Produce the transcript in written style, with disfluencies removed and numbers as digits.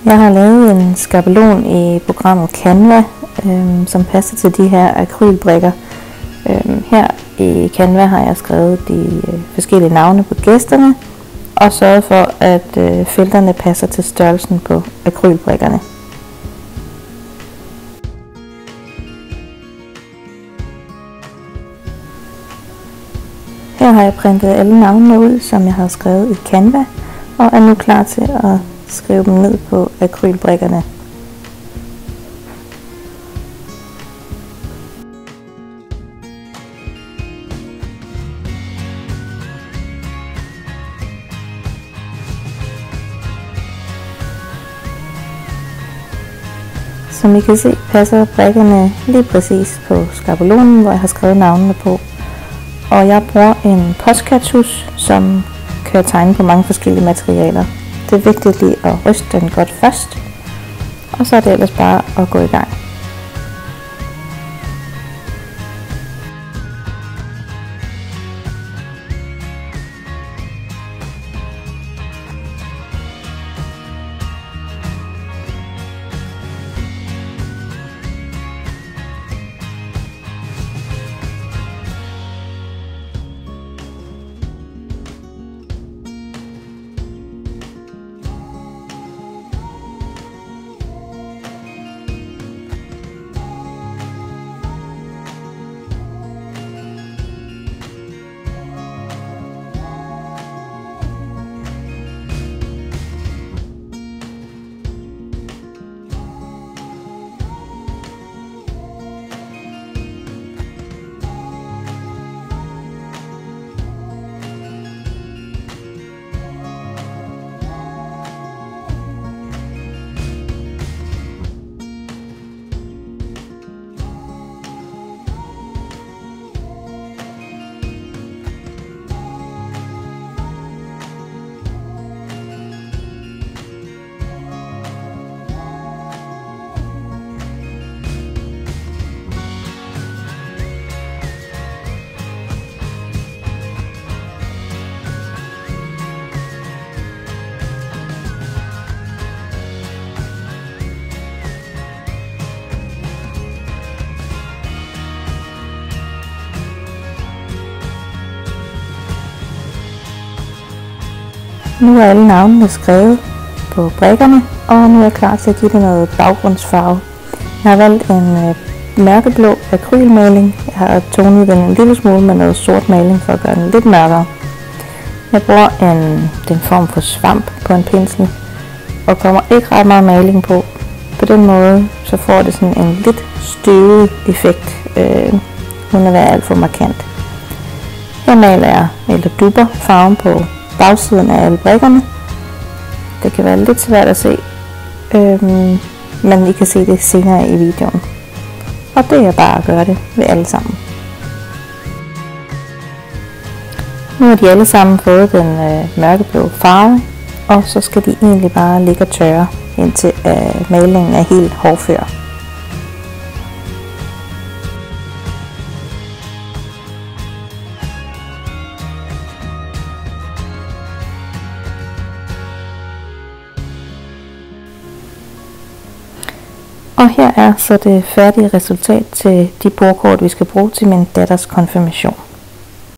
Jeg har lavet en skabelon i programmet Canva, som passer til de her akrylbrikker. Her i Canva har jeg skrevet de forskellige navne på gæsterne og sørget for, at felterne passer til størrelsen på akrylbrikkerne. Her har jeg printet alle navnene ud, som jeg har skrevet i Canva, og er nu klar til at skrive dem ned på akrylbrikkerne. Som I kan se, passer brikkerne lige præcis på skabelonen, hvor jeg har skrevet navnene på. Og jeg bruger en postkartus, som kan tegne på mange forskellige materialer. Det er vigtigt lige at ryste den godt først, og så er det ellers bare at gå i gang. Nu er alle navnene skrevet på brikkerne, og nu er jeg klar til at give det noget baggrundsfarve. Jeg har valgt en mørkeblå akrylmaling. Jeg har tonet den en lille smule med noget sort maling for at gøre den lidt mørkere. Jeg bruger den form for svamp på en pensel, og kommer ikke ret meget maling på. På den måde så får det sådan en lidt støvet effekt, uden at være alt for markant. Her maler jeg, eller dupper farven på bagsiden af alle brikkerne. Det kan være lidt svært at se, men I kan se det senere i videoen. Og det er bare at gøre det ved alle sammen. Nu har de alle sammen fået den mørkeblå farve, og så skal de egentlig bare ligge og tørre, indtil malingen er helt hårdfør. Og her er så det færdige resultat til de bordkort, vi skal bruge til min datters konfirmation.